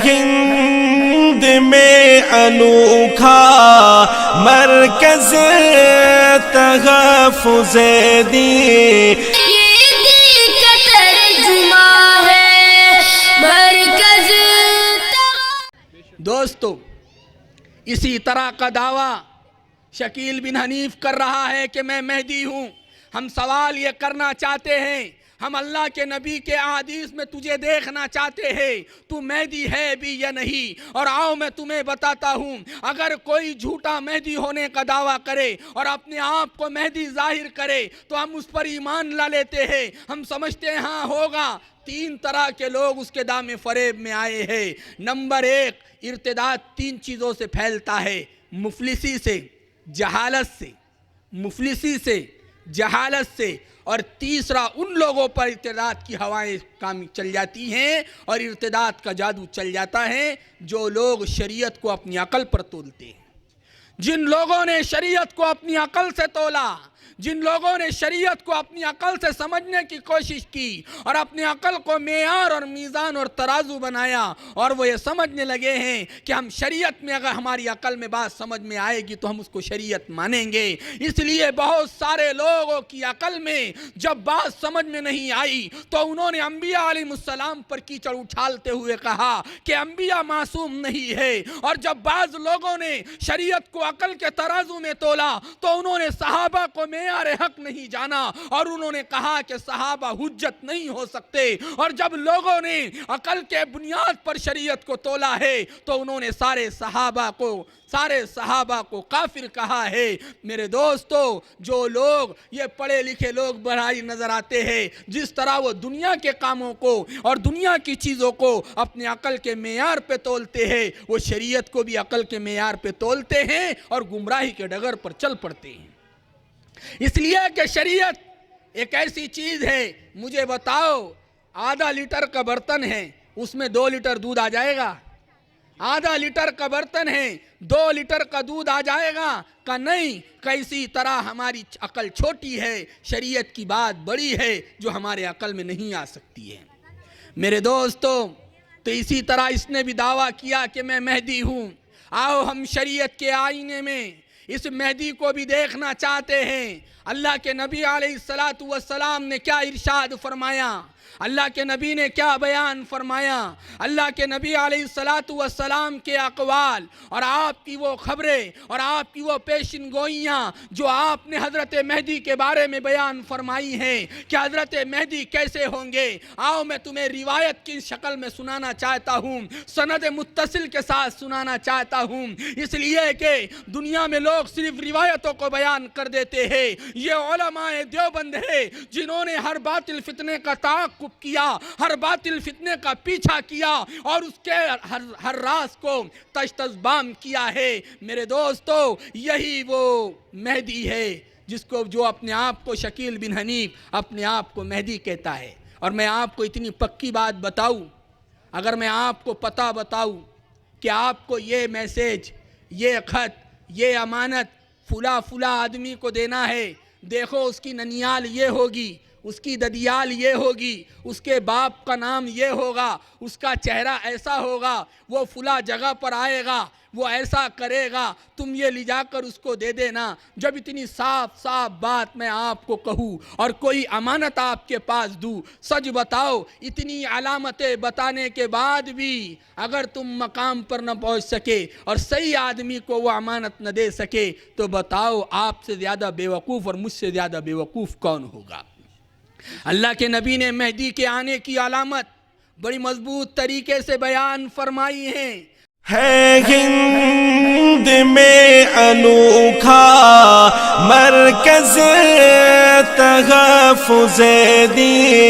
ہند میں انوکھا مرکز تحفظ دین، یہ دل کا ترجمہ ہے مرکز دوستو، اسی طرح کا دعویٰ شکیل بن حنیف کر رہا ہے کہ میں مہدی ہوں۔ ہم سوال یہ کرنا چاہتے ہیں، ہم اللہ کے نبی کے احادیث میں تجھے دیکھنا چاہتے ہیں، تو مہدی ہے بھی یا نہیں؟ اور آؤ میں تمہیں بتاتا ہوں، اگر کوئی جھوٹا مہدی ہونے کا دعویٰ کرے اور اپنے آپ کو مہدی ظاہر کرے تو ہم اس پر ایمان لا لیتے ہیں۔ ہم سمجھتے ہیں ہاں ہوگا۔ تین طرح کے لوگ اس کے دام فریب میں آئے ہیں۔ نمبر ایک، ارتداد تین چیزوں سے پھیلتا ہے: مفلسی سے، جہالت سے، مفلسی سے، جہالت سے، اور تیسرا ان لوگوں پر ارتداد کی ہوائیں کام چل جاتی ہیں اور ارتداد کا جادو چل جاتا ہے، جو لوگ شریعت کو اپنی عقل پر تولتے ہیں۔ جن لوگوں نے شریعت کو اپنی عقل سے تولا، جن لوگوں نے شریعت کو اپنی عقل سے سمجھنے کی کوشش کی اور اپنی عقل کو معیار اور میزان اور ترازو بنایا، اور وہ یہ سمجھنے لگے ہیں کہ ہم شریعت میں اگر ہماری عقل میں بات سمجھ میں آئے گی تو ہم اس کو شریعت مانیں گے، اس لیے بہت سارے لوگوں کی عقل میں جب بات سمجھ میں نہیں آئی تو انہوں نے انبیاء علیہ السلام پر کیچڑ اچھالتے ہوئے کہا کہ انبیاء معصوم نہیں ہے۔ اور جب بعض لوگوں نے شریعت کو عقل کے ترازو میں تولا تو انہوں نے صحابہ کو معیار حق نہیں جانا اور انہوں نے کہا کہ صحابہ حجت نہیں ہو سکتے۔ اور جب لوگوں نے عقل کے بنیاد پر شریعت کو تولا ہے تو انہوں نے سارے صحابہ کو کافر کہا ہے۔ میرے دوستو، جو لوگ یہ پڑھے لکھے لوگ بڑھائی نظر آتے ہیں، جس طرح وہ دنیا کے کاموں کو اور دنیا کی چیزوں کو اپنے عقل کے معیار پہ تولتے ہیں، وہ شریعت کو بھی عقل کے معیار پہ تولتے ہیں اور گمراہی کے ڈگر پر چل پڑتے ہیں۔ اس لیے کہ شریعت ایک ایسی چیز ہے، مجھے بتاؤ آدھا لیٹر کا برتن ہے، اس میں 2 لیٹر دودھ آ جائے گا؟ آدھا لیٹر کا برتن ہے، 2 لیٹر کا دودھ آ جائے گا کہ نہیں؟ کیسی طرح ہماری عقل چھوٹی ہے، شریعت کی بات بڑی ہے جو ہمارے عقل میں نہیں آ سکتی ہے۔ میرے دوستو، تو اسی طرح اس نے بھی دعویٰ کیا کہ میں مہدی ہوں۔ آؤ ہم شریعت کے آئینے میں اس مہدی کو بھی دیکھنا چاہتے ہیں۔ اللہ کے نبی علیہ السلام نے کیا ارشاد فرمایا؟ اللہ کے نبی نے کیا بیان فرمایا؟ اللہ کے نبی علیہ السلام کے اقوال اور آپ کی وہ خبریں اور آپ کی وہ پیشن گوئیاں جو آپ نے حضرت مہدی کے بارے میں بیان فرمائی ہیں کہ حضرت مہدی کیسے ہوں گے، آؤ میں تمہیں روایت کی شکل میں سنانا چاہتا ہوں، سند متصل کے ساتھ سنانا چاہتا ہوں، اس لیے کہ دنیا میں لوگ صرف روایتوں کو بیان کر دیتے ہیں۔ یہ علماء دیوبند ہے جنہوں نے ہر باطل فتنے کا تعاقب کیا، ہر باطل فتنے کا پیچھا کیا اور اس کے ہر راز کو تشتز بام کیا ہے۔ میرے دوستو، یہی وہ مہدی ہے جس کو جو اپنے آپ کو شکیل بن حنیف اپنے آپ کو مہدی کہتا ہے۔ اور میں آپ کو اتنی پکی بات بتاؤں، اگر میں آپ کو پتہ بتاؤں کہ آپ کو یہ میسیج، یہ خط، یہ امانت فلاں آدمی کو دینا ہے، دیکھو اس کی ننیال یہ ہوگی، اس کی ددیال یہ ہوگی، اس کے باپ کا نام یہ ہوگا، اس کا چہرہ ایسا ہوگا، وہ فلاں جگہ پر آئے گا، وہ ایسا کرے گا، تم یہ لے جا کر اس کو دے دینا۔ جب اتنی صاف بات میں آپ کو کہوں اور کوئی امانت آپ کے پاس دوں، سچ بتاؤ اتنی علامتیں بتانے کے بعد بھی اگر تم مقام پر نہ پہنچ سکے اور صحیح آدمی کو وہ امانت نہ دے سکے تو بتاؤ آپ سے زیادہ بیوقوف اور مجھ سے زیادہ بیوقوف کون ہوگا؟ اللہ کے نبی نے مہدی کے آنے کی علامت بڑی مضبوط طریقے سے بیان فرمائی ہے ہند میں انوکھا مرکز تحفظ دین۔